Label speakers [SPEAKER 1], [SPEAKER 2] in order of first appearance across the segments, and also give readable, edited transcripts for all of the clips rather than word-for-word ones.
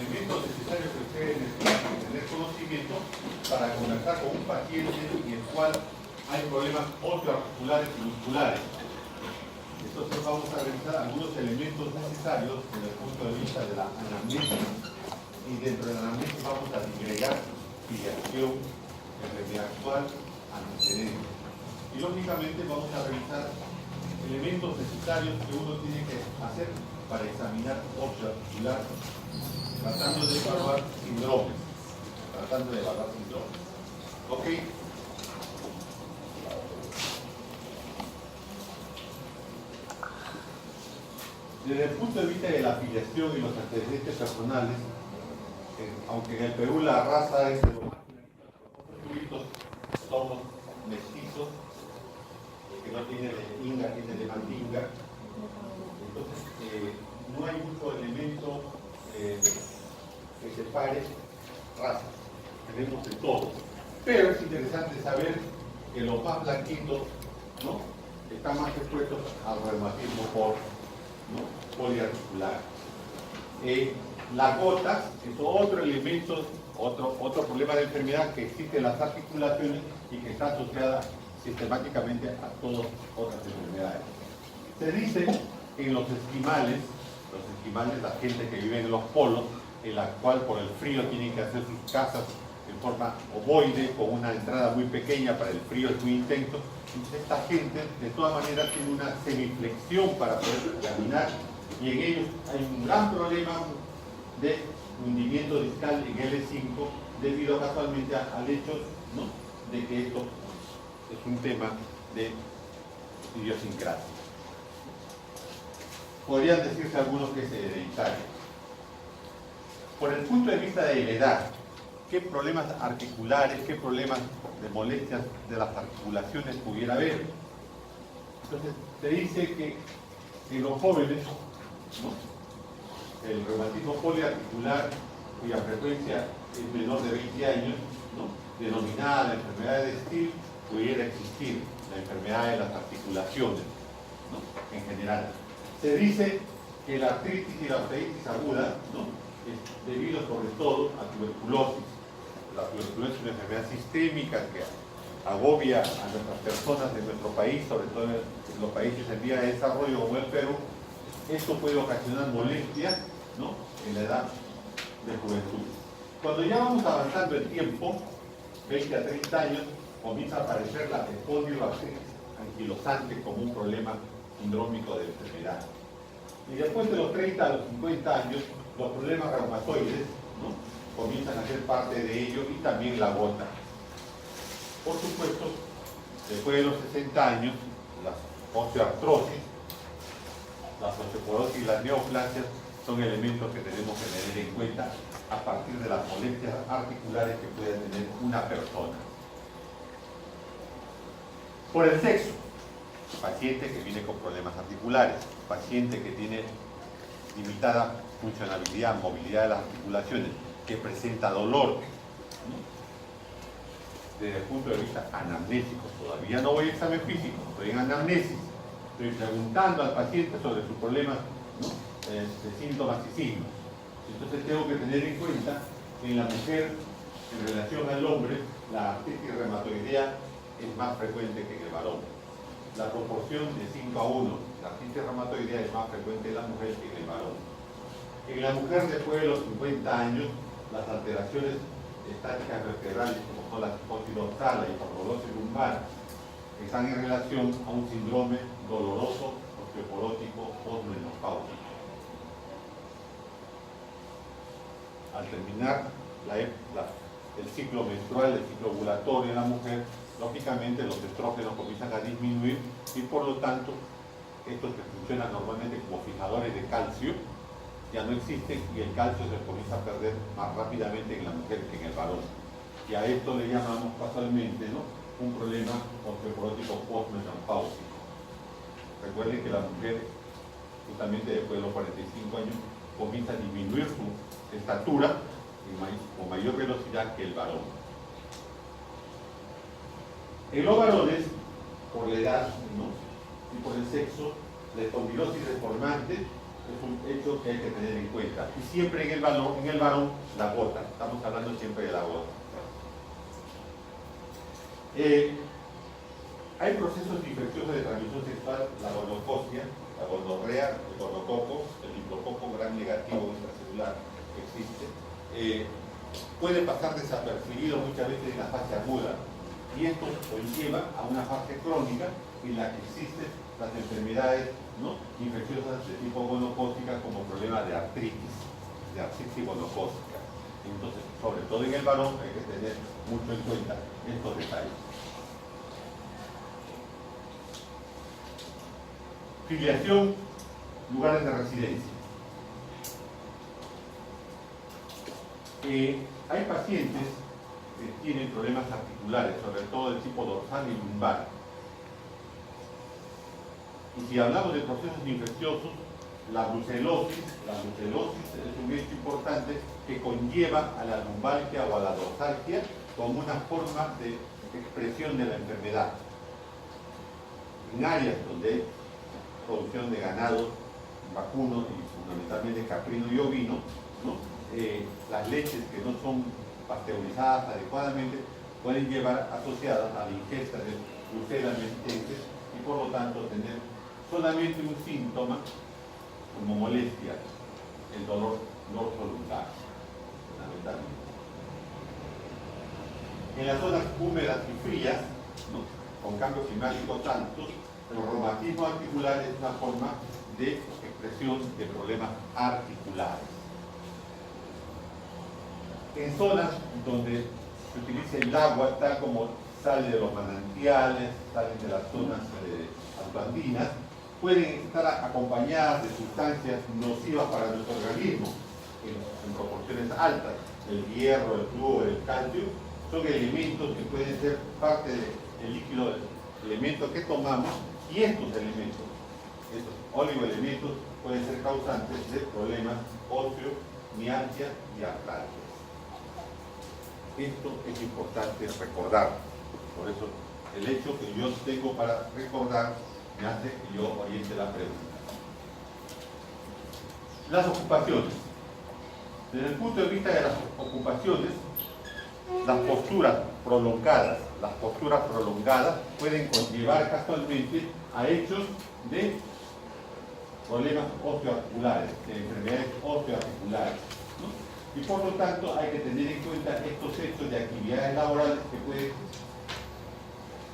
[SPEAKER 1] elementos necesarios que ustedes necesitan tener conocimiento para conversar con un paciente en el cual hay problemas osteoarticulares y musculares. Entonces vamos a revisar algunos elementos necesarios desde el punto de vista de la anamnesis, y dentro de la anamnesis vamos a agregar filiación, enfermedad actual, antecedentes. Y lógicamente vamos a revisar elementos necesarios que uno tiene que hacer para examinar osteoarticular, tratando de evaluar síndromes. ¿Ok? Desde el punto de vista de la afiliación y los antecedentes personales, aunque en el Perú la raza es de los más somos mestizos, el que no tiene de Inga tiene de Mandinga, entonces no hay mucho elemento que separe razas, tenemos de todo, pero es interesante saber que los más blanquitos, ¿no?, están más expuestos al reumatismo poliarticular. Las gotas es otro elemento, otro problema de enfermedad que existe en las articulaciones y que está asociada sistemáticamente a todas otras enfermedades. Se dice que en los esquimales, la gente que vive en los polos, en la cual por el frío tienen que hacer sus casas en forma ovoide, con una entrada muy pequeña para el frío es muy intenso, esta gente de todas maneras tiene una semiflexión para poder caminar, y en ellos hay un gran problema de hundimiento discal en L5 debido casualmente al hecho, ¿no?, de que esto es un tema de idiosincrasia. Podrían decirse algunos que es hereditario. Por el punto de vista de la edad, ¿qué problemas articulares, qué problemas de molestias de las articulaciones pudiera haber? Entonces, se dice que en los jóvenes, ¿no?, el reumatismo poliarticular, cuya frecuencia es menor de 20 años, ¿no?, denominada la enfermedad de Still, pudiera existir, la enfermedad de las articulaciones, ¿no?, en general. Se dice que la artritis y la artritis aguda, ¿no?, es debido sobre todo a tuberculosis. La tuberculosis es una enfermedad sistémica que agobia a nuestras personas de nuestro país, sobre todo en los países en vía de desarrollo como el Perú. Esto puede ocasionar molestias, ¿no?, en la edad de juventud. Cuando ya vamos avanzando el tiempo, 20 a 30 años, comienza a aparecer la espondiloartritis anquilosante como un problema sindrómico de enfermedad. Y después de los 30 a los 50 años, los problemas reumatoides, ¿no?, comienzan a ser parte de ello, y también la gota. Por supuesto, después de los 60 años, las osteoartrosis, las osteoporosis y las neoplasias son elementos que tenemos que tener en cuenta a partir de las molestias articulares que puede tener una persona. Por el sexo, paciente que viene con problemas articulares, paciente que tiene limitada funcionalidad, movilidad de las articulaciones, que presenta dolor, ¿no?, desde el punto de vista anamnésico. Todavía no voy a examen físico, estoy en anamnesis, estoy preguntando al paciente sobre sus problemas, ¿no?, de síntomas y signos. Entonces tengo que tener en cuenta que en la mujer, en relación al hombre, la artritis reumatoidea es más frecuente que en el varón. La proporción de 5 a 1, la artritis reumatoidea es más frecuente en la mujer que en el varón. En la mujer después de los 50 años, las alteraciones estáticas vertebrales, como son la cifosis dorsal, la hipertrofia lumbar, están en relación a un síndrome doloroso osteoporótico posmenopáusico. Al terminar el ciclo menstrual, el ciclo ovulatorio en la mujer, lógicamente los estrógenos comienzan a disminuir, y por lo tanto estos que funcionan normalmente como fijadores de calcio ya no existen, y el calcio se comienza a perder más rápidamente en la mujer que en el varón. Y a esto le llamamos casualmente, ¿no?, un problema osteoporótico posmenopáusico. Recuerden que la mujer, justamente después de los 45 años, comienza a disminuir su estatura con mayor velocidad que el varón. En los varones, por la edad, ¿no?, y por el sexo, la espondilosis deformante Es un hecho que hay que tener en cuenta. Y siempre en el varón, la gota. Estamos hablando siempre de la gota. Hay procesos infecciosos de transmisión sexual, la gonocostia, la gonorrea, el gonococo, el diplococo gram negativo intracelular que existe. Puede pasar desapercibido muchas veces en la fase aguda, y esto conlleva a una fase crónica en la que existen las enfermedades, ¿no?, infecciosas de tipo gonocóstica, como problemas de artritis gonocóstica. Entonces, sobre todo en el varón, hay que tener mucho en cuenta estos detalles. Filiación, lugares de residencia. Hay pacientes que tienen problemas articulares, sobre todo de tipo dorsal y lumbar. Y si hablamos de procesos infecciosos, la brucelosis es un hecho importante que conlleva a la lumbalgia o a la dorsalgia como una forma de expresión de la enfermedad. En áreas donde hay producción de ganado vacuno y fundamentalmente caprino y ovino, ¿no?, las leches que no son pasteurizadas adecuadamente pueden llevar asociadas a la ingesta de Brucella melitenses y por lo tanto tener solamente un síntoma como molestia, el dolor dorsolumbar, fundamentalmente. En las zonas húmedas y frías, ¿no?, con cambios climáticos altos, el reumatismo articular es una forma de expresión de problemas articulares. En zonas donde se utiliza el agua, tal como sale de los manantiales, salen de las zonas altoandinas, pueden estar acompañadas de sustancias nocivas para nuestro organismo, en proporciones altas. El hierro, el flúor, el calcio, son elementos que pueden ser parte del líquido, elementos que tomamos, y estos elementos, estos oligoelementos, pueden ser causantes de problemas óseos, mialgia y artralgia. Esto es importante recordar. Por eso, el hecho que yo tengo para recordar me hace que yo oriente la pregunta. Las ocupaciones. Desde el punto de vista de las ocupaciones, las posturas prolongadas pueden conllevar casualmente a hechos de problemas osteoarticulares, de enfermedades osteoarticulares, ¿no? Y por lo tanto hay que tener en cuenta estos hechos de actividades laborales que pueden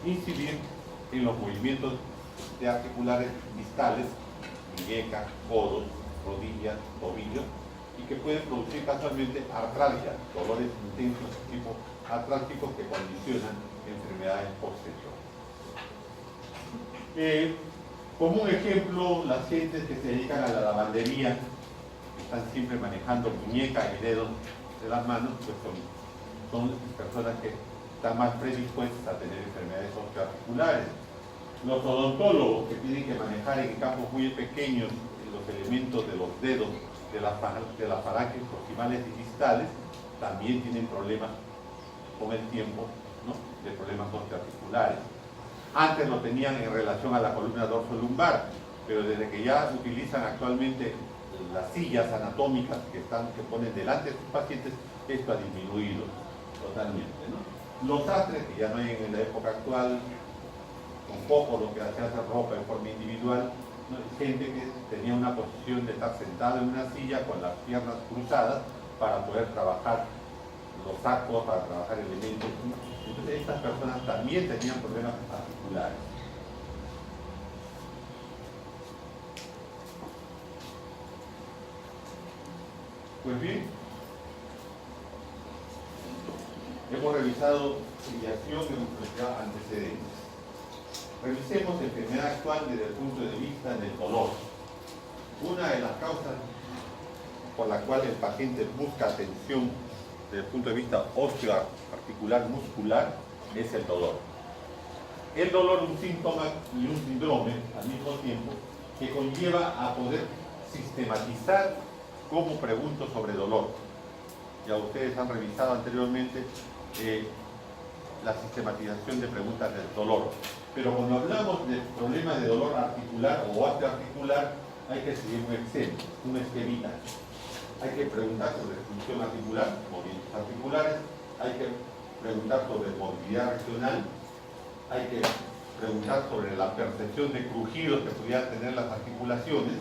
[SPEAKER 1] incidir en los movimientos de articulares distales, muñeca, codos, rodillas, tobillos, y que pueden producir casualmente artralgia, dolores intensos tipo artrálgicos que condicionan enfermedades posteriores. Como un ejemplo, las gentes que se dedican a la lavandería, que están siempre manejando muñecas y dedos de las manos, pues son personas que están más predispuestas a tener enfermedades osteoarticulares. Los odontólogos, que tienen que manejar en campos muy pequeños los elementos de los dedos de las falanges proximales y distales, también tienen problemas con el tiempo, ¿no?, de problemas osteoarticulares. Antes lo tenían en relación a la columna dorsolumbar, pero desde que ya utilizan actualmente las sillas anatómicas que ponen delante de sus pacientes, esto ha disminuido totalmente, ¿no? Los sastres, que ya no hay en la época actual, con poco lo que hacía hacer ropa de forma individual, ¿no?, gente que tenía una posición de estar sentado en una silla con las piernas cruzadas para poder trabajar los sacos, para trabajar elementos. Entonces estas personas también tenían problemas articulares. Pues bien, hemos revisado filiación y hemos revisado antecedentes. Revisemos la enfermedad actual desde el punto de vista del dolor. Una de las causas por la cual el paciente busca atención desde el punto de vista osteoarticular muscular es el dolor. El dolor es un síntoma y un síndrome al mismo tiempo que conlleva a poder sistematizar cómo pregunto sobre dolor. Ya ustedes han revisado anteriormente la sistematización de preguntas del dolor. Pero cuando hablamos de problemas de dolor articular o osteoarticular, hay que seguir un esquemita. Hay que preguntar sobre función articular, movimientos articulares, hay que preguntar sobre movilidad regional, hay que preguntar sobre la percepción de crujidos que pudieran tener las articulaciones,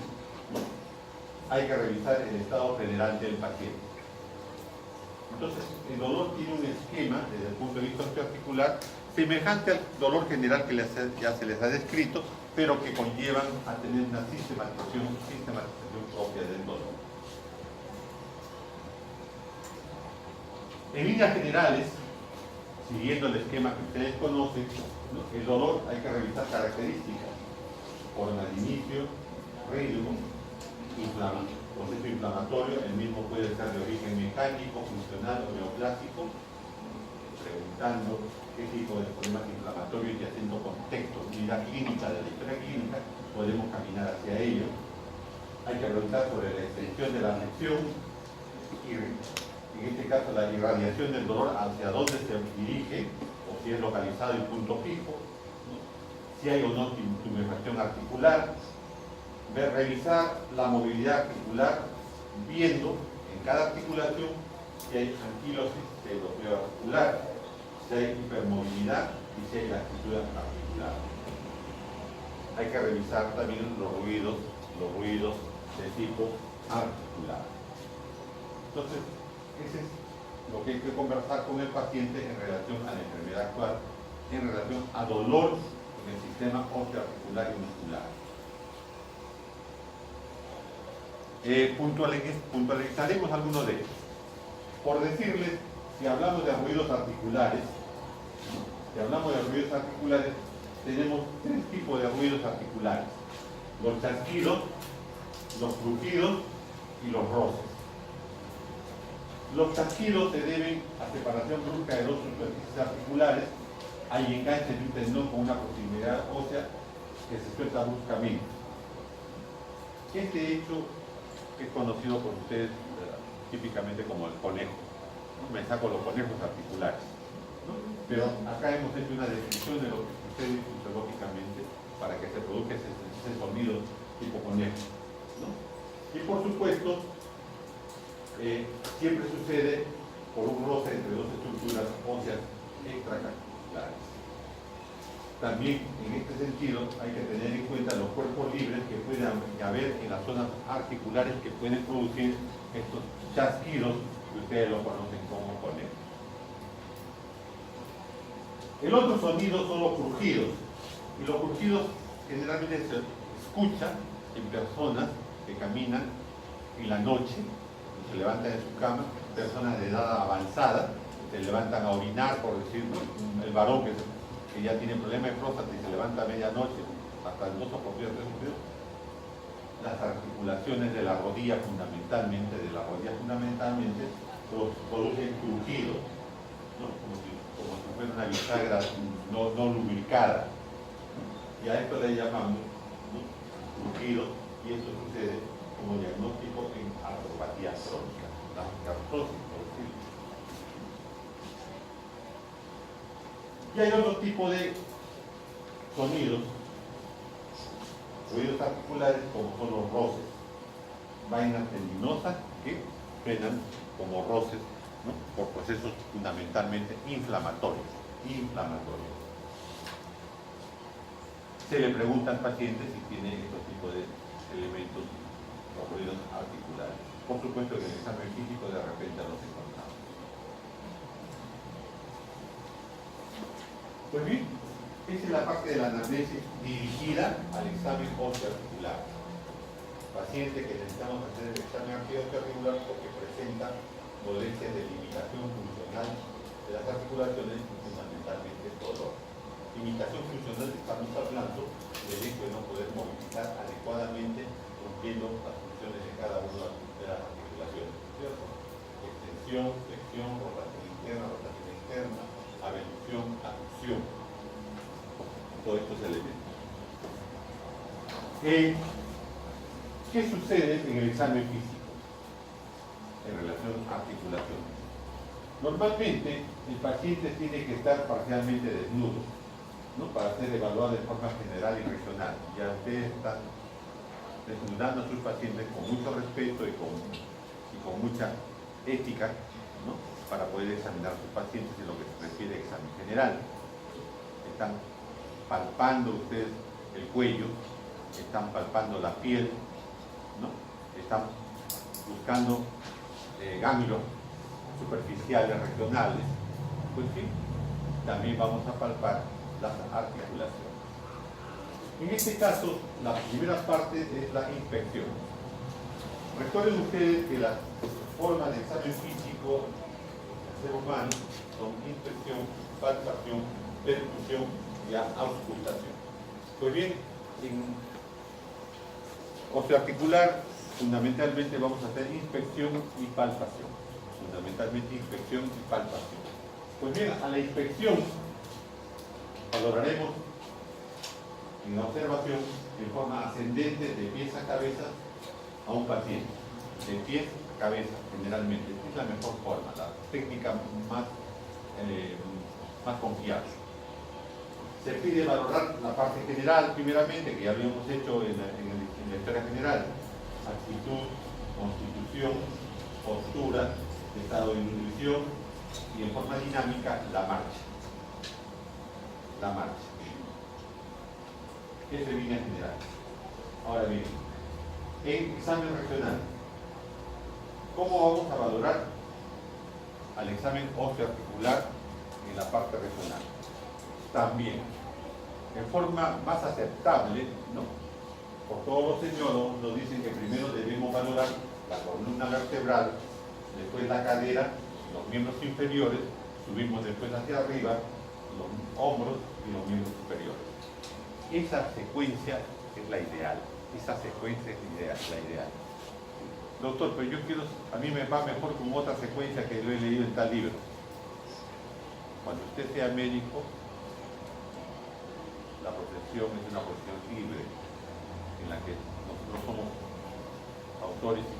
[SPEAKER 1] hay que revisar el estado general del paciente. Entonces, el dolor tiene un esquema desde el punto de vista osteoarticular semejante al dolor general que ya se les ha descrito, pero que conllevan a tener una sistematización propia del dolor. En líneas generales, siguiendo el esquema que ustedes conocen, ¿no? El dolor hay que revisar características, forma de inicio, ritmo, proceso inflamatorio, el mismo puede ser de origen mecánico, funcional o neoplásico, preguntando qué tipo de problemas inflamatorios y haciendo contexto, unidad clínica de la historia clínica, podemos caminar hacia ello. Hay que preguntar sobre la extensión de la lesión y, en este caso, la irradiación del dolor, hacia dónde se dirige, o si es localizado en punto fijo, ¿no? Si hay o no tumefacción articular, revisar la movilidad articular, viendo en cada articulación si hay anquilosis pseudoarticular, si hay hipermovilidad y si hay laxitud articular. Hay que revisar también los ruidos de tipo articular. Entonces, ese es lo que hay que conversar con el paciente en relación a la enfermedad actual, en relación a dolor en el sistema osteoarticular y muscular. Puntualizaremos algunos de ellos. Por decirles, si hablamos de ruidos articulares, tenemos tres tipos de ruidos articulares: los chasquidos, los crujidos y los roces. Los chasquidos se deben a separación brusca de dos superficies articulares, hay enganche de un tendón con una proximidad ósea que se suelta bruscamente. Este hecho es conocido por ustedes típicamente como el conejo, ¿no? Me saco los conejos articulares, ¿no? Pero acá hemos hecho una descripción de lo que sucede fisiológicamente para que se produzca ese sonido tipo conejo, ¿no? Y por supuesto, siempre sucede por un roce entre dos estructuras óseas extracapsulares. También, en este sentido, hay que tener en cuenta los cuerpos libres que pueden haber en las zonas articulares que pueden producir estos chasquidos que ustedes lo conocen como conejos. El otro sonido son los crujidos. Y los crujidos generalmente se escuchan en personas que caminan en la noche, se levantan de su cama, personas de edad avanzada, se levantan a orinar, por decirlo, el varón que ya tiene problemas de próstata y se levanta a medianoche, hasta en 2 oportunidades, 3 oportunidades, las articulaciones de la rodilla fundamentalmente, producen crujidos, ¿no? como si fuera una bisagra no lubricada, ¿no? Y a esto le llamamos, ¿no?, crujido, y esto sucede como diagnóstico en artropatía crónica, la artrosis, por decirlo. Y hay otro tipo de sonidos, ruidos articulares, como son los roces, vainas tendinosas que frenan como roces, ¿no?, por procesos fundamentalmente inflamatorios. Se le pregunta al paciente si tiene estos tipos de elementos o ruidos articulares. Por supuesto que en el examen físico de repente los encontramos. Pues bien, esa es la parte de la anamnesis dirigida al examen osteoarticular. Paciente que necesitamos hacer el examen osteoarticular porque presenta molestias de limitación funcional de las articulaciones y fundamentalmente dolor. Limitación funcional, estamos hablando del hecho de no poder movilizar adecuadamente cumpliendo las funciones de cada una de las articulaciones, ¿cierto? Extensión, flexión, rotación interna, abducción, aducción, todos estos elementos. ¿Qué sucede en el examen físico en relación a articulaciones? Normalmente el paciente tiene que estar parcialmente desnudo, ¿no?, para ser evaluado de forma general y regional. Ya ustedes están escuchando a sus pacientes con mucho respeto y con mucha ética, ¿no? Para poder examinar a sus pacientes en lo que se refiere a examen general. Están palpando ustedes el cuello, están palpando la piel, ¿no? Están buscando ganglios superficiales regionales. Pues sí, también vamos a palpar las articulaciones. En este caso, la primera parte es la inspección. Recuerden ustedes que las formas de examen físico del ser humano son inspección, palpación, percusión y auscultación. Pues bien, en osteoarticular fundamentalmente vamos a hacer inspección y palpación. Fundamentalmente inspección y palpación. Pues bien, a la inspección valoraremos en la observación en forma ascendente de pies a cabeza a un paciente. De pies a cabeza, generalmente. Es la mejor forma, la técnica más confiable. Se pide valorar la parte general, primeramente, que ya lo hemos hecho en la historia general. Actitud, constitución, postura, estado de nutrición y en forma dinámica la marcha. La marcha. Eso es línea general. Ahora bien, en examen regional, ¿cómo vamos a valorar al examen osteoarticular en la parte regional? También, en forma más aceptable, ¿no? Por todos los semiólogos nos dicen que primero debemos valorar la columna vertebral, después la cadera, los miembros inferiores, subimos después hacia arriba, los hombros y los miembros superiores. Esa secuencia es la ideal. Esa secuencia es la ideal. Doctor, pero yo quiero, a mí me va mejor con otra secuencia que lo he leído en tal libro. Cuando usted sea médico, la profesión es una profesión libre, en la que nosotros somos autores y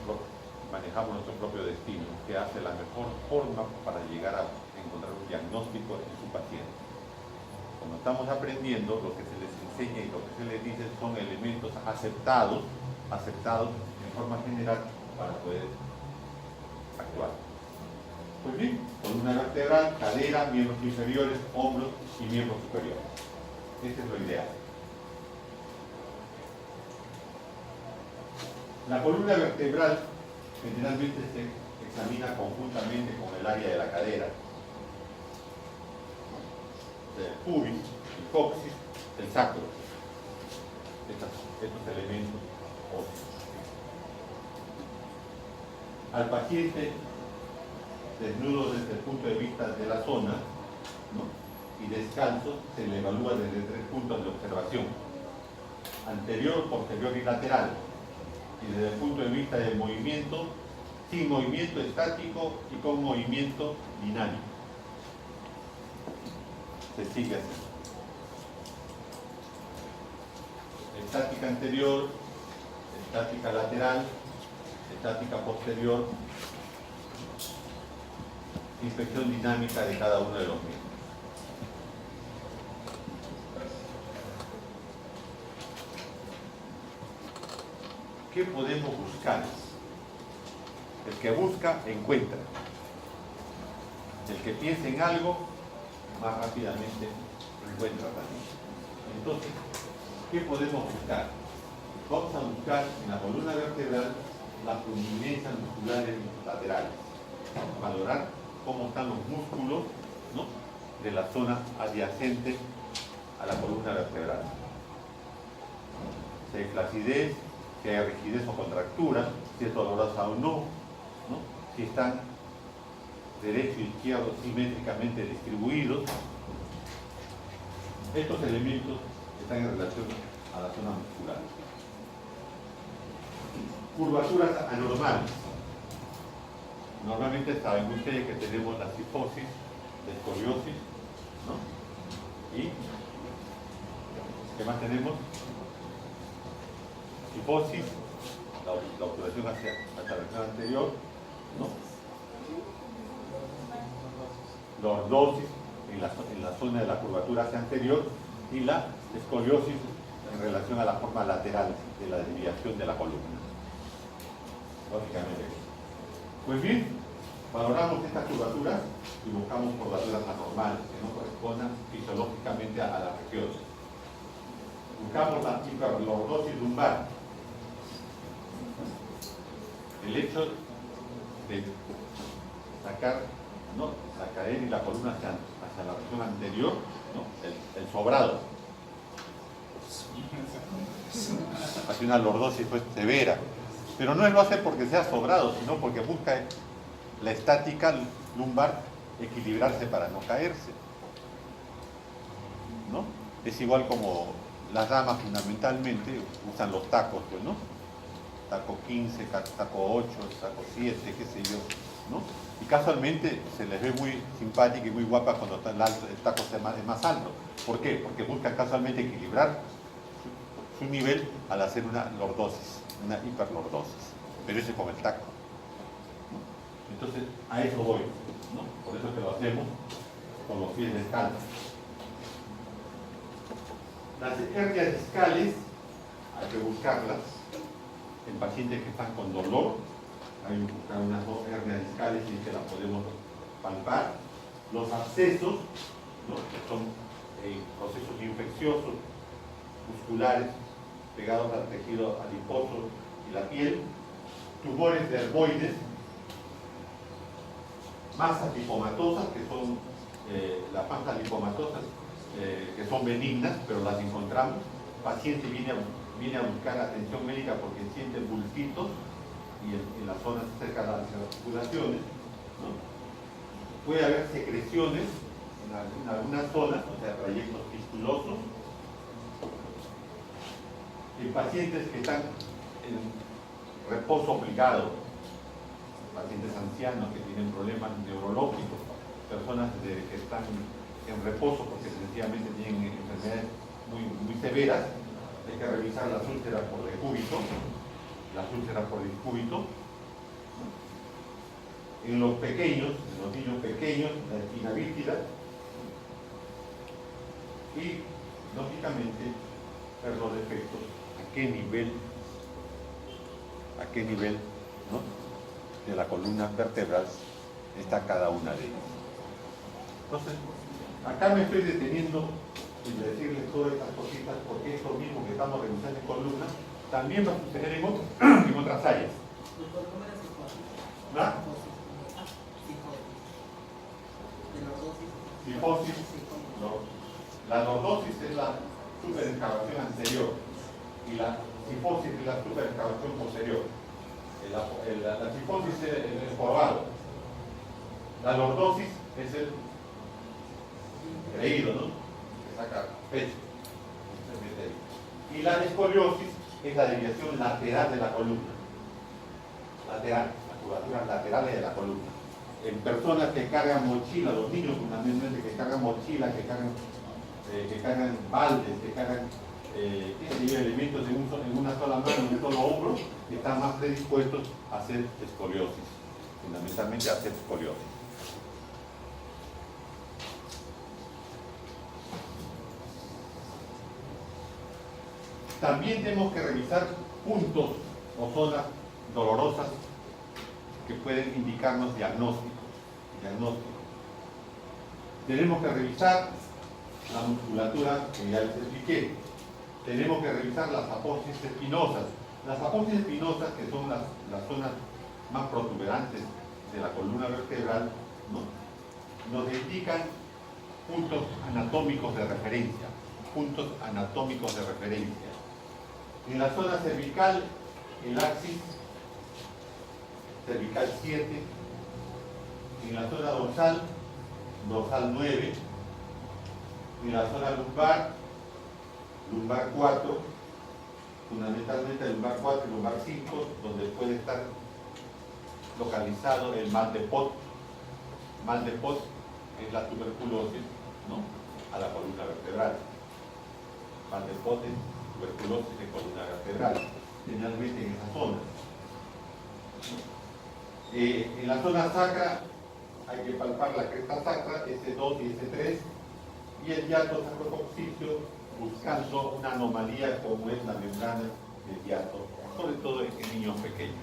[SPEAKER 1] manejamos nuestro propio destino, que hace la mejor forma para llegar a encontrar un diagnóstico en su paciente. Cuando estamos aprendiendo, lo que se les enseña y lo que se les dice son elementos aceptados en forma general para poder actuar. Pues bien, columna vertebral, cadera, miembros inferiores, hombros y miembros superiores. Este es lo ideal. La columna vertebral generalmente se examina conjuntamente con el área de la cadera, el pubis, el coxis, el sacro, estos elementos óseos. Al paciente, desnudo desde el punto de vista de la zona, ¿no? Y descalzo, se le evalúa desde 3 puntos de observación: anterior, posterior y lateral. Y desde el punto de vista del movimiento, sin movimiento estático y con movimiento dinámico. Se sigue así. Estática anterior, estática lateral, estática posterior, inspección dinámica de cada uno de los miembros. ¿Qué podemos buscar? El que busca, encuentra. El que piensa en algo, más rápidamente encuentra también. Entonces, ¿qué podemos buscar? Vamos a buscar en la columna vertebral las prominencias musculares laterales. Valorar cómo están los músculos, ¿no?, de la zona adyacente a la columna vertebral. Si hay flacidez, si hay rigidez o contractura, si es dolorosa o no, si están derecho y izquierdo simétricamente distribuidos. Estos elementos están en relación a la zona muscular. Curvaturas anormales. Normalmente saben ustedes que tenemos la cifosis, la escoliosis, ¿no? Y ¿qué más tenemos? Cifosis, la obturación hacia la región anterior, ¿no? Lordosis en la zona de la curvatura hacia anterior, y la escoliosis en relación a la forma lateral de la desviación de la columna. Lógicamente. Pues bien, valoramos estas curvaturas y buscamos curvaturas anormales que no correspondan fisiológicamente a las regiones. Buscamos la hiperlordosis lumbar. El hecho de sacar, ¿no?, la cadera y la columna hacia la región anterior, ¿no?, el sobrado. Hace una lordosis pues severa, pero no lo hace porque sea sobrado, sino porque busca la estática lumbar equilibrarse para no caerse, ¿no? Es igual como las damas fundamentalmente usan los tacos, pues, ¿no? Taco 15, taco 8, taco 7, qué sé yo, ¿no? Y casualmente se les ve muy simpática y muy guapa cuando el taco es más alto. ¿Por qué? Porque buscan casualmente equilibrar su nivel al hacer una lordosis, una hiperlordosis. Pero ese es con el taco, ¿no? Entonces, a eso voy, ¿no? Por eso que lo hacemos con los pies descalzos. Las hernias discales hay que buscarlas en pacientes que están con dolor. Hay que buscar unas dos hernias discales y que las podemos palpar. Los abscesos, ¿no?, que son procesos infecciosos musculares pegados al tejido adiposo y la piel. Tumores dermoides, masas lipomatosas, que son las masas lipomatosas que son benignas, pero las encontramos. El paciente viene a buscar atención médica porque siente bultitos y en las zonas cerca de las articulaciones, ¿no? Puede haber secreciones en algunas zonas, o sea, trayectos fistulosos. En pacientes que están en reposo obligado, pacientes ancianos que tienen problemas neurológicos, personas que están en reposo porque sencillamente tienen enfermedades muy severas. Hay que revisar las úlceras por decúbito, las úlceras por discúbito. En los pequeños, en los niños pequeños, la espina bífida. Y, lógicamente, ver los defectos, a qué nivel, ¿no?, de la columna vertebral está cada una de ellas. Entonces, acá me estoy deteniendo en decirles todas estas cositas porque esto mismo que estamos revisando en columna también va a suceder en otras áreas. ¿Ah? Cifosis. La lordosis es la superexcavación anterior y la cifosis es la superexcavación posterior. La cifosis es el jorrado. La lordosis es el creído, ¿no?, que saca pecho. Y la escoliosis es la desviación lateral de la columna. Lateral, las curvaturas laterales de la columna. En personas que cargan mochila, los niños fundamentalmente que cargan mochila, que cargan baldes, que cargan elementos en una sola mano, en un solo hombro, están más predispuestos a hacer escoliosis, fundamentalmente a hacer escoliosis. También tenemos que revisar puntos o zonas dolorosas que pueden indicarnos diagnóstico. Tenemos que revisar la musculatura que ya les expliqué. Tenemos que revisar las apófisis espinosas. Las apófisis espinosas, que son las zonas más protuberantes de la columna vertebral, ¿no?, nos indican puntos anatómicos de referencia. En la zona cervical, el axis cervical 7, en la zona dorsal 9, en la zona lumbar 4, fundamentalmente lumbar 4 y lumbar 5, donde puede estar localizado el mal de Pot. Mal de Pot es la tuberculosis, ¿no?, a la columna vertebral. Mal de Pot es tuberculosis en columna vertebral, generalmente en esa zona. En la zona sacra hay que palpar la cresta sacra, S2 y S3, y el hiato sacrococcygeal buscando una anomalía como es la membrana del hiato, sobre todo en niños pequeños.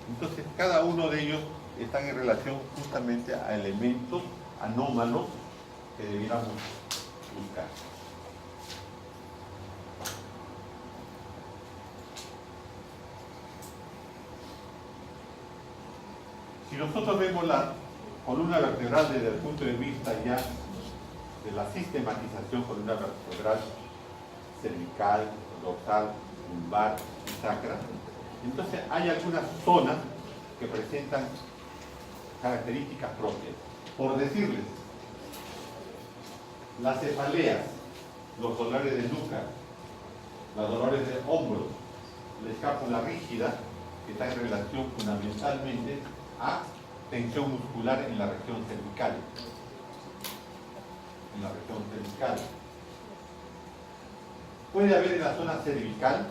[SPEAKER 1] Entonces, cada uno de ellos están en relación justamente a elementos anómalos que debiéramos buscar. Si nosotros vemos la columna vertebral desde el punto de vista ya de la sistematización columna vertebral cervical, dorsal, lumbar y sacra, entonces hay algunas zonas que presentan características propias. Por decirles, las cefaleas, los dolores de nuca, los dolores de hombros, la escápula rígida, que está en relación fundamentalmente a tensión muscular en la región cervical. En la región cervical. Puede haber en la zona cervical,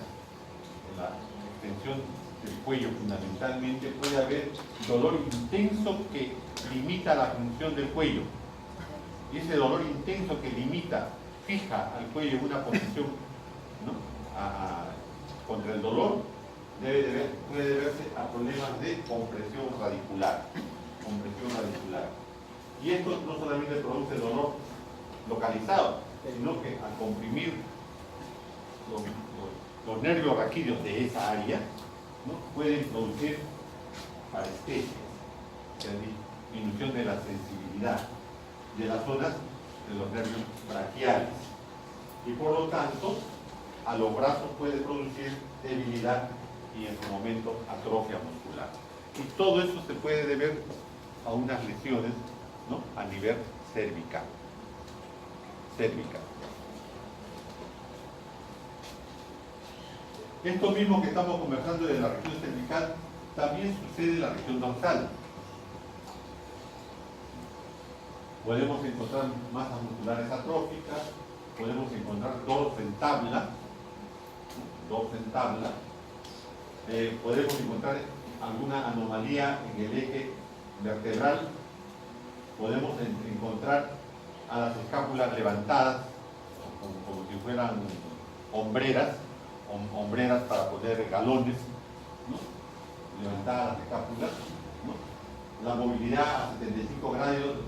[SPEAKER 1] en la extensión del cuello fundamentalmente, puede haber dolor intenso que limita la función del cuello. Y ese dolor intenso que limita, fija al cuello en una posición, ¿no?, contra el dolor, puede deberse a problemas de compresión radicular. Y esto no solamente produce dolor localizado, sino que al comprimir los nervios raquídeos de esa área, ¿no?, pueden producir parestesias, o sea, disminución de la sensibilidad de las zonas de los nervios braquiales. Y por lo tanto, a los brazos puede producir debilidad y en su momento atrofia muscular. Y todo eso se puede deber a unas lesiones, ¿no?, a nivel cervical. Esto mismo que estamos conversando de la región cervical también sucede en la región dorsal. Podemos encontrar masas musculares atróficas, podemos encontrar dorso en tabla, podemos encontrar alguna anomalía en el eje vertebral, podemos encontrar a las escápulas levantadas, como si fueran hombreras para poner galones, ¿no?, levantadas las escápulas, ¿no? La movilidad a 75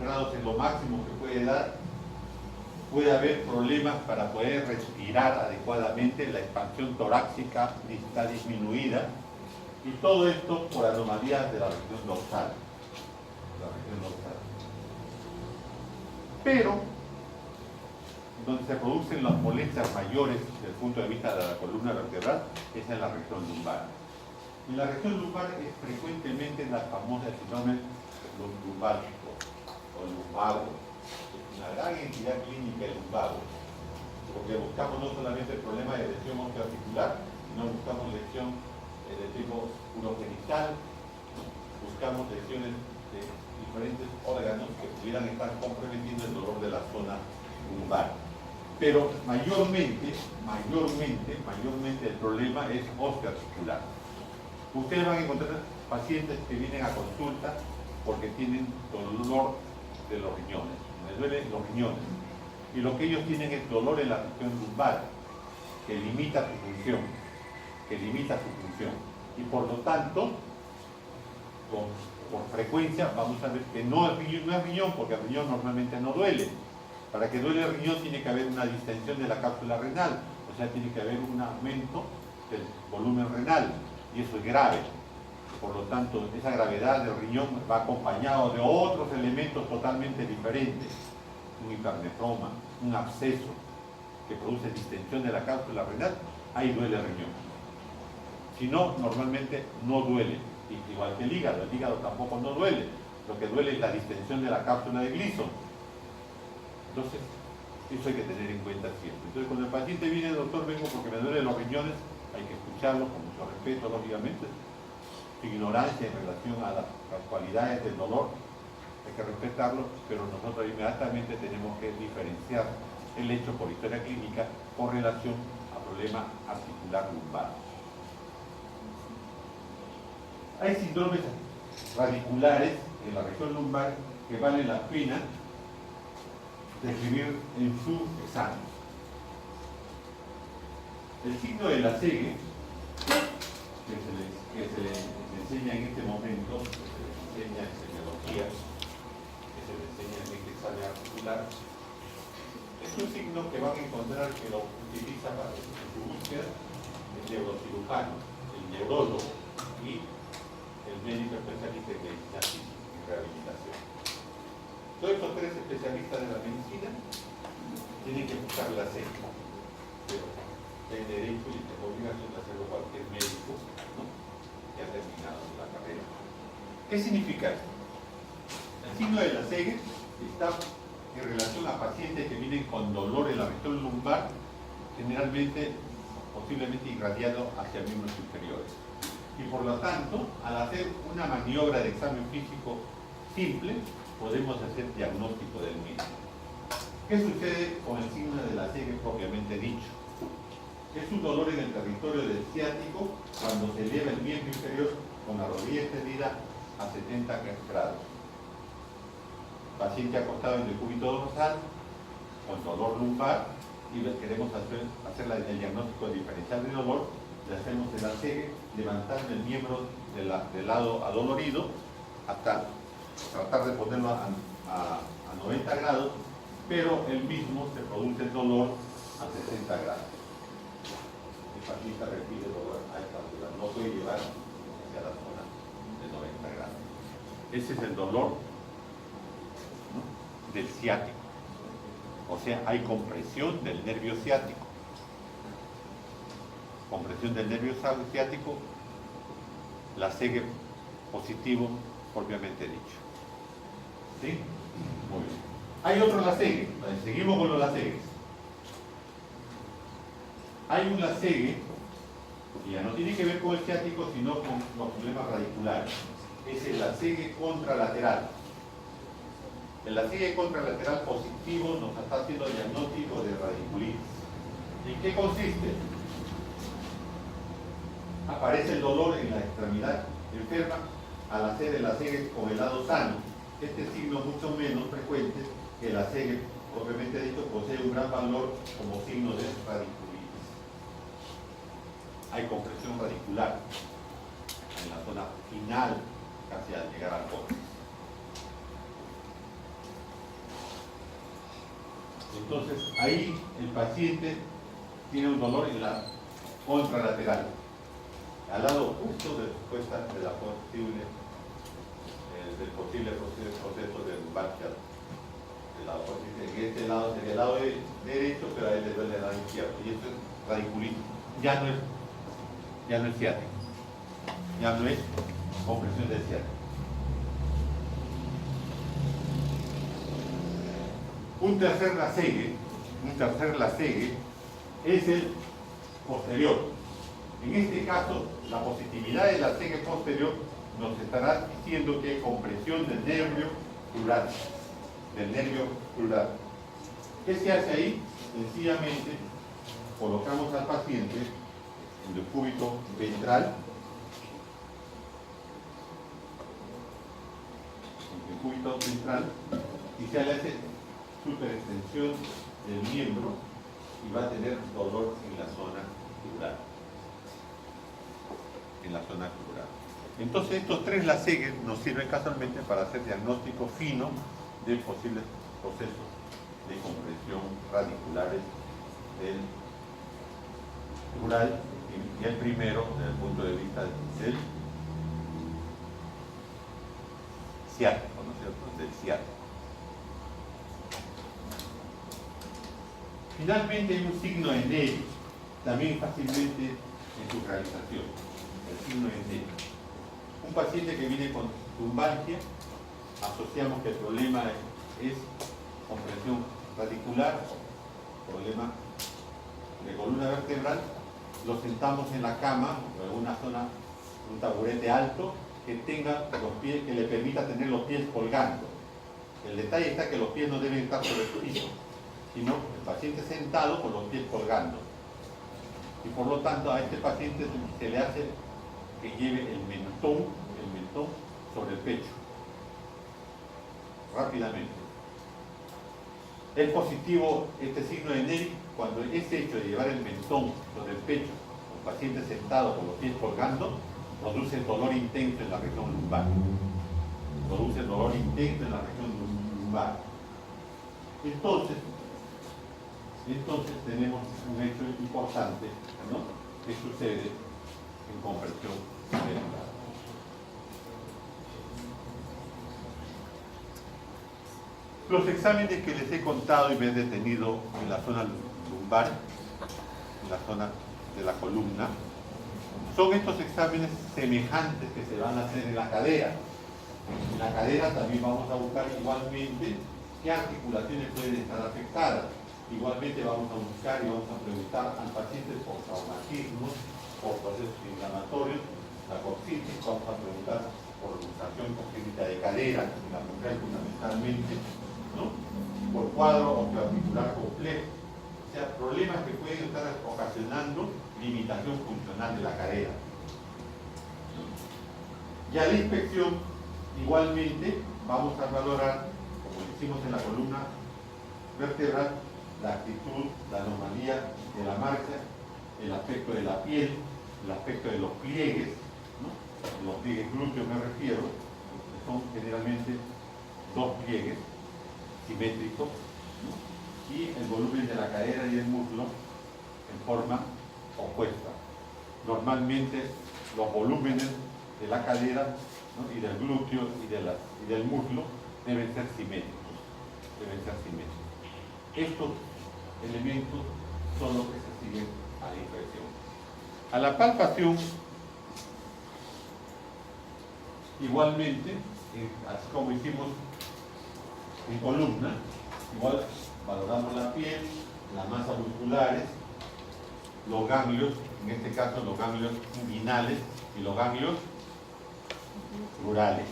[SPEAKER 1] grados es lo máximo que puede dar. Puede haber problemas para poder respirar adecuadamente, la expansión torácica está disminuida, y todo esto por anomalías de la región dorsal. Pero, donde se producen las molestias mayores desde el punto de vista de la columna vertebral, es en la región lumbar. En la región lumbar es frecuentemente la famosa síndrome lumbágico o lumbago. Una gran entidad clínica el lumbago, porque buscamos no solamente el problema de lesión osteoarticular, sino buscamos lesión de tipo urogenital, buscamos lesiones de diferentes órganos que pudieran estar comprometiendo el dolor de la zona lumbar. Pero mayormente el problema es osteoarticular. Ustedes van a encontrar pacientes que vienen a consulta porque tienen dolor de los riñones, les duelen los riñones, y lo que ellos tienen es dolor en la región lumbar, que limita su función, y por lo tanto, por frecuencia, vamos a ver que no es riñón, porque el riñón normalmente no duele. Para que duele el riñón tiene que haber una distensión de la cápsula renal, o sea, tiene que haber un aumento del volumen renal, y eso es grave. Por lo tanto, esa gravedad del riñón va acompañado de otros elementos totalmente diferentes. Un hipernefroma, un absceso que produce distensión de la cápsula renal, ahí duele el riñón. Si no, normalmente no duele. Igual que el hígado tampoco no duele. Lo que duele es la distensión de la cápsula de Gleason. Entonces, eso hay que tener en cuenta siempre. Entonces, cuando el paciente viene, doctor, vengo porque me duelen los riñones, hay que escucharlo con mucho respeto, lógicamente. Su ignorancia en relación a las cualidades del dolor, hay que respetarlo, pero nosotros inmediatamente tenemos que diferenciar el hecho por historia clínica con relación a problema articular lumbar. Hay síndromes radiculares en la región lumbar que vale la pena describir en su examen. El signo de la segue, que se le enseña en este momento, que se le enseña en semiología, que se le enseña en este examen articular, es un signo que van a encontrar que lo utiliza para su búsqueda el neurocirujano, el neurólogo y el médico especialista en medicina física y rehabilitación. Todos estos tres especialistas de la medicina tienen que buscar la segue, pero hay derecho y tengo obligación de hacerlo cualquier médico, ¿no?, que ha terminado la carrera. ¿Qué significa esto? El signo de la segue está en relación a pacientes que vienen con dolor en la región lumbar, generalmente, posiblemente irradiado hacia miembros inferiores. Y por lo tanto, al hacer una maniobra de examen físico simple, podemos hacer diagnóstico del mismo. ¿Qué sucede con el signo de la segue propiamente dicho? Es un dolor en el territorio del ciático cuando se eleva el miembro inferior con la rodilla extendida a 70 grados. Paciente acostado en decúbito dorsal con dolor lumbar y queremos hacer el diagnóstico diferencial de dolor, le hacemos el segue levantando el miembro del lado adolorido hasta tratar de ponerlo a 90 grados, pero el mismo se produce el dolor a 60 grados. El paciente requiere dolor a esta altura, no puede llevar hacia la zona de 90 grados. Ese es el dolor, ¿no?, del ciático. O sea, hay compresión del nervio ciático. Compresión del nervio ciático, la segue positivo propiamente dicho. ¿Sí? Muy bien. Hay otro lasegue. Seguimos con los lasegues. Hay un lasegue que ya no tiene que ver con el ciático, sino con los problemas radiculares. Es el lasegue contralateral. El lasegue contralateral positivo nos está haciendo diagnóstico de radiculitis. ¿En qué consiste? Aparece el dolor en la extremidad enferma al hacer el lasegue con el lado sano. Este signo es mucho menos frecuente que el lasegue propiamente dicho, posee un gran valor como signo de radiculitis. Hay compresión radicular en la zona final, casi al llegar al córtex. Entonces, ahí el paciente tiene un dolor en la contralateral, al lado opuesto del posible proceso de lumbalgia. En este lado sería el lado derecho, pero a él le duele el lado izquierdo. Y esto es radiculitis. Ya no es ciático. Ya no es compresión del ciático. Un tercer lasegue es el posterior. En este caso, la positividad del lasegue posterior nos estará diciendo que hay compresión del nervio crural. ¿Qué se hace ahí? Sencillamente colocamos al paciente en el cúbito ventral, y se le hace superextensión del miembro y va a tener dolor en la zona crural. Entonces estos tres lasegues nos sirven casualmente para hacer diagnóstico fino de posibles procesos de compresión radiculares del crural, y el primero desde el punto de vista del ciático, ¿no es cierto?, del ciático. Finalmente hay un signo endémico, también fácilmente en su realización, el signo endémico. Un paciente que viene con lumbalgia, asociamos que el problema es compresión radicular, problema de columna vertebral, lo sentamos en la cama o en una zona, un taburete alto que tenga los pies, que le permita tener los pies colgando. El detalle está que los pies no deben estar sobre el piso, sino el paciente sentado con los pies colgando. Y por lo tanto a este paciente se le hace que lleve el mentón sobre el pecho, rápidamente. Es positivo este signo de Nevi cuando ese hecho de llevar el mentón sobre el pecho, el paciente sentado con los pies colgando, produce dolor intenso en la región lumbar. Produce dolor intenso en la región lumbar. Entonces tenemos un hecho importante, ¿no?, que sucede en compresión cerebral. Los exámenes que les he contado y me he detenido en la zona lumbar, en la zona de la columna, son estos exámenes semejantes que se van a hacer en la cadera. En la cadera también vamos a buscar igualmente qué articulaciones pueden estar afectadas. Igualmente vamos a buscar y vamos a preguntar al paciente por traumatismos, por procesos inflamatorios, la coxitis, vamos a preguntar por luxación congénita de cadera, en la mujer fundamentalmente, ¿no?, por cuadro osteoarticular complejo, o sea, problemas que pueden estar ocasionando limitación funcional de la cadera. Y a la inspección, igualmente, vamos a valorar, como hicimos en la columna vertebral, la actitud, la anomalía de la marcha, el aspecto de la piel, el aspecto de los pliegues, ¿no?, los pliegues glúteos me refiero, que son generalmente dos pliegues simétricos, ¿no?, y el volumen de la cadera y el muslo en forma opuesta. Normalmente los volúmenes de la cadera, ¿no?, y del glúteo y del muslo deben ser simétricos. Estos elementos son los que se siguen a la inspección. A la palpación, igualmente, así como hicimos en columna, igual valoramos la piel, las masas musculares, los ganglios, en este caso los ganglios inguinales y los ganglios rurales,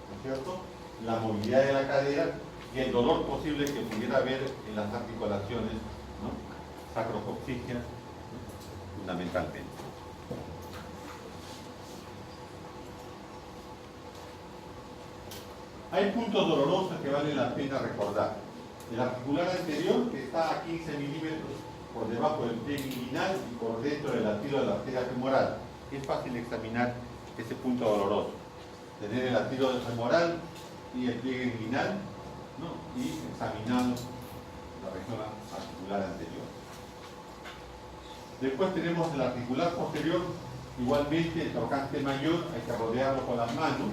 [SPEAKER 1] ¿no es cierto?, la movilidad de la cadera y el dolor posible que pudiera haber en las articulaciones, ¿no?, sacrococcígeas, ¿no?, fundamentalmente. Hay puntos dolorosos que vale la pena recordar. El articular anterior, que está a 15 milímetros por debajo del pliegue inguinal y por dentro del latido de la arteria femoral. Es fácil examinar ese punto doloroso. Tener el latido femoral y el pliegue inguinal, ¿no?, y examinamos la región articular anterior. Después tenemos el articular posterior, igualmente el trocante mayor, hay que rodearlo con las manos,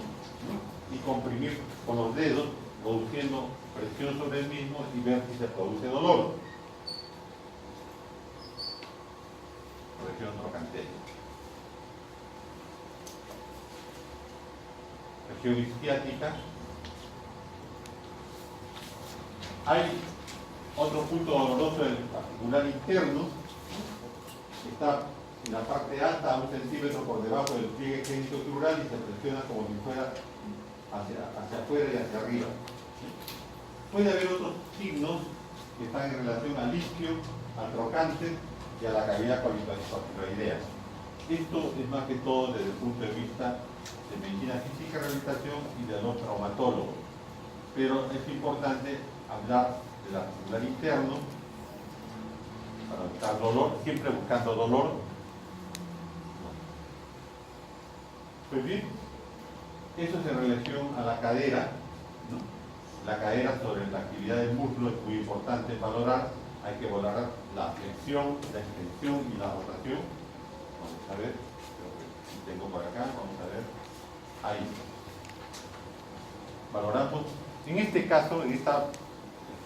[SPEAKER 1] ¿no?, y comprimir con los dedos, produciendo presión sobre el mismo y ver si se produce dolor. Región trocantera. Región isquiática. Hay otro punto doloroso del articular interno, que está en la parte alta, a 1 centímetro por debajo del pliegue genitocrural y se presiona como si fuera hacia afuera y hacia arriba. Puede haber otros signos que están en relación al isquio, al trocante y a la cavidad corticoidea. Esto es más que todo desde el punto de vista de medicina física y rehabilitación y de los traumatólogos. Pero es importante hablar del articular interno para buscar dolor, siempre buscando dolor. Pues bien, eso es en relación a la cadera, ¿no? La cadera sobre la actividad del músculo es muy importante valorar. Hay que valorar la flexión, la extensión y la rotación. Vamos a ver, creo que tengo por acá, vamos a ver. Ahí. Valoramos, en este caso, en esta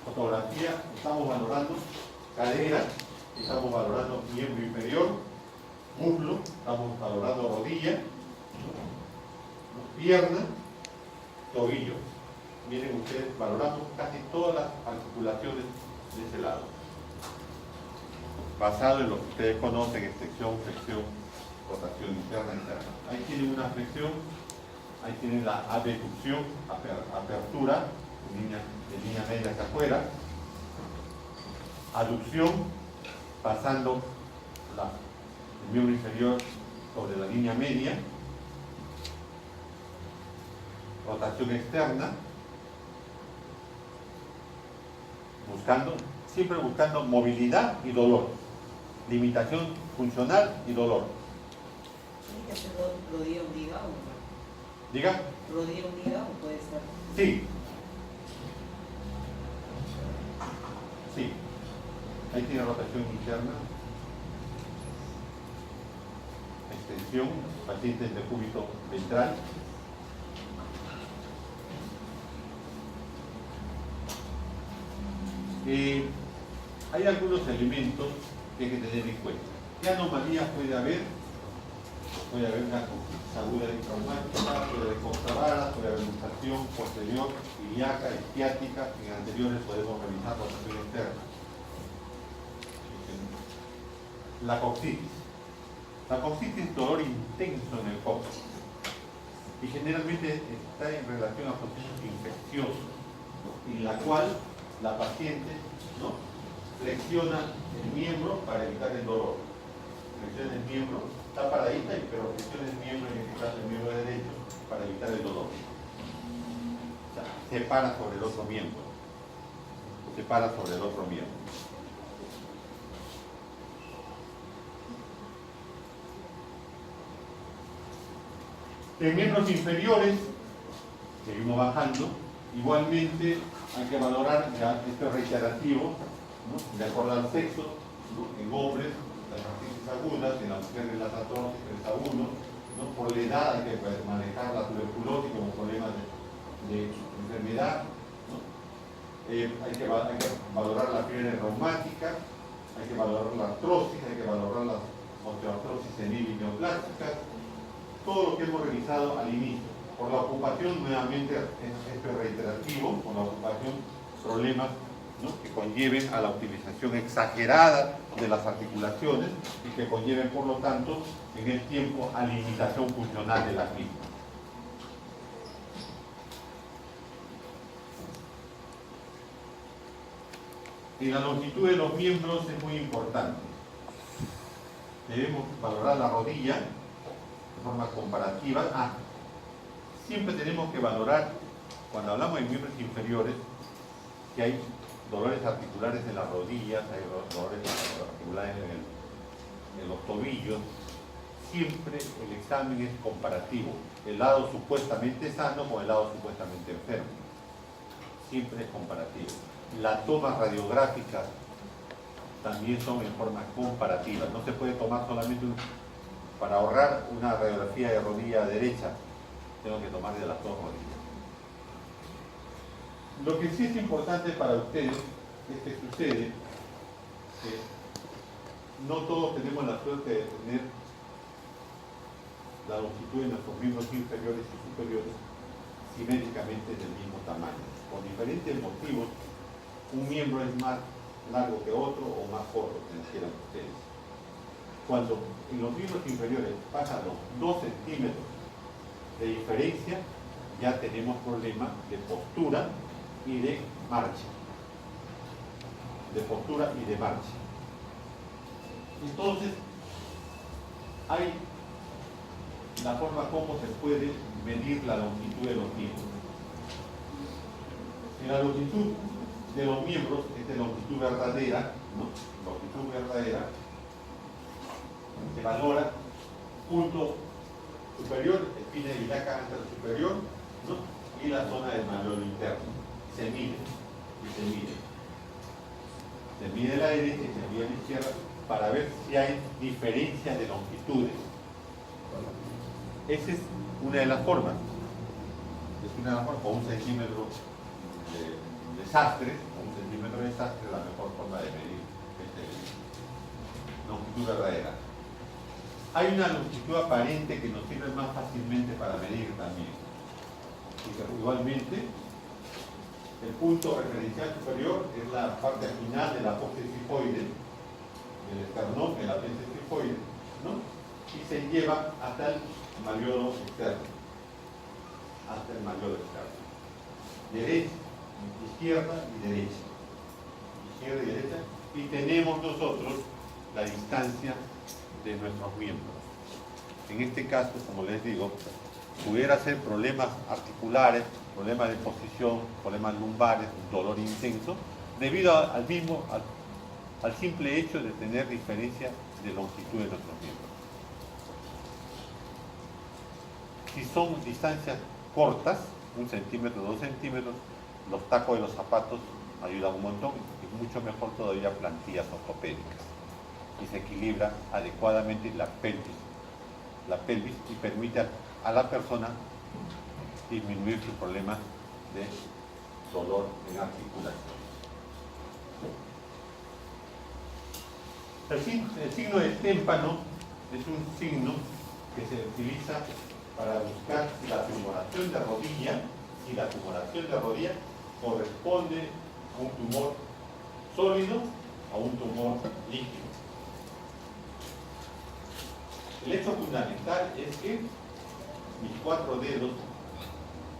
[SPEAKER 1] fotografía, estamos valorando cadera, estamos valorando miembro inferior, muslo, estamos valorando rodilla, pierna, tobillo. Miren ustedes, valoramos casi todas las articulaciones de ese lado, basado en lo que ustedes conocen: extensión, flexión, rotación interna, interna. Ahí tienen una flexión, ahí tienen la abducción, apertura, de línea media hacia afuera, aducción, pasando el miembro inferior sobre la línea media, rotación externa, siempre buscando movilidad y dolor, limitación funcional y dolor.
[SPEAKER 2] ¿Tiene que ser rodilla hundida o no?
[SPEAKER 1] ¿Diga?
[SPEAKER 2] ¿Rodilla hundida o puede ser?
[SPEAKER 1] Sí. Sí. Ahí tiene rotación interna. Extensión, pacientes de cúbito ventral. Hay algunos elementos que hay que tener en cuenta. ¿Qué anomalías puede haber? Puede haber una aguda traumática, puede haber contravaras, puede haber luxación posterior, ilíaca, isquiática. En anteriores podemos revisar la rotación interna. La coxitis. La coxitis es dolor intenso en el coxis y generalmente está en relación a procesos infecciosos, ¿no? En la cual la paciente, ¿no?, flexiona el miembro para evitar el dolor. Flexiona el miembro, está paradita, pero flexiona el miembro, en este caso el miembro derecho, para evitar el dolor. O sea, se para sobre el otro miembro. Se para sobre el otro miembro. En miembros inferiores, seguimos bajando, igualmente hay que valorar, ya esto es reiterativo, ¿no?, de acuerdo al sexo, ¿no?, en hombres, las artritis agudas, en las mujeres las artrosis 3 a 1, ¿no?, por la edad hay que manejar la tuberculosis como problema de enfermedad, ¿no? Hay que valorar la fiebre reumática, hay que valorar la artrosis, hay que valorar las osteoartrosis senil y neoplásticas, todo lo que hemos revisado al inicio. Por la ocupación, nuevamente, esto es reiterativo, por la ocupación, problemas, ¿no?, que conlleven a la utilización exagerada de las articulaciones y que conlleven, por lo tanto, en el tiempo a limitación funcional de las mismas. Y la longitud de los miembros es muy importante. Debemos valorar la rodilla de forma comparativa. Siempre tenemos que valorar, cuando hablamos de miembros inferiores, que hay dolores articulares en las rodillas, hay dolores articulares en los tobillos. Siempre el examen es comparativo, el lado supuestamente sano con el lado supuestamente enfermo. Siempre es comparativo. Las tomas radiográficas también son en forma comparativa. No se puede tomar solamente para ahorrar una radiografía de rodilla derecha. Tengo que tomar de las dos rodillas. Lo que sí es importante para ustedes es que sucede que no todos tenemos la suerte de tener la longitud de nuestros miembros inferiores y superiores simétricamente del mismo tamaño. Por diferentes motivos, un miembro es más largo que otro o más corto, como quieran ustedes. Cuando en los miembros inferiores pasan los 2 centímetros de diferencia, ya tenemos problemas de postura y de marcha. De postura y de marcha. Entonces, hay la forma como se puede medir la longitud de los miembros. En la longitud de los miembros, esta es longitud verdadera, ¿no?, longitud verdadera, se valora punto superior, espina ilíaca antero superior, ¿no?, y la zona del malleolo interno. Se mide y se mide. Se mide la derecha y se mide la izquierda para ver si hay diferencia de longitudes. Esa es una de las formas. Es una de las formas, con 1 centímetro de sastre, con 1 centímetro de sastre, la mejor forma de medir longitud verdadera. Hay una longitud aparente que nos sirve más fácilmente para medir también. Igualmente, el punto referencial superior es la parte final de la apófisis cifoide, del esternón, el apéndice cifoide, ¿no?, y se lleva hasta el malleolo externo. Hasta el malleolo externo. Derecha, izquierda y derecha. Izquierda y derecha. Y tenemos nosotros la distancia de nuestros miembros. En este caso, como les digo, pudiera ser problemas articulares, problemas de posición, problemas lumbares, dolor intenso, debido al simple hecho de tener diferencia de longitud de nuestros miembros. Si son distancias cortas, 1 centímetro, 2 centímetros, los tacos de los zapatos ayudan un montón, y mucho mejor todavía plantillas ortopédicas. Y se equilibra adecuadamente la pelvis y permite a la persona disminuir sus problemas de dolor en articulación. El signo del témpano es un signo que se utiliza para buscar si la tumoración de rodilla, corresponde a un tumor sólido o a un tumor líquido. El hecho fundamental es que mis 4 dedos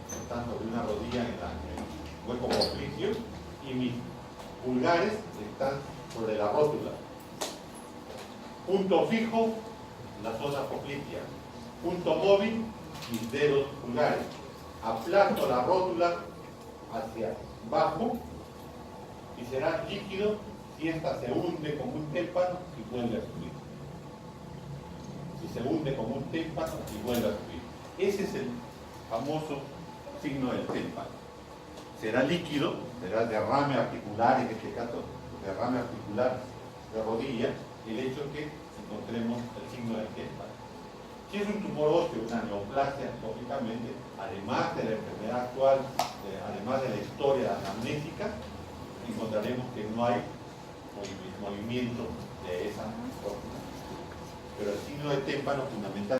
[SPEAKER 1] están sobre una rodilla en el hueco popliteo y mis pulgares están sobre la rótula. Punto fijo, la zona poplitea. Punto móvil, mis dedos pulgares. Aplasto la rótula hacia abajo y será líquido si ésta se hunde como un témpano y vuelve a subir. Si se hunde como un témpano y vuelve a subir. Ese es el famoso signo del témpano. Será líquido, será derrame articular, en este caso derrame articular de rodilla, el hecho que encontremos el signo del témpano. Si es un tumor óseo, una neoplasia, lógicamente, además de la enfermedad actual, además de la historia anamnésica, encontraremos que no hay movimiento de esa rótula. Pero el signo de témpano fundamental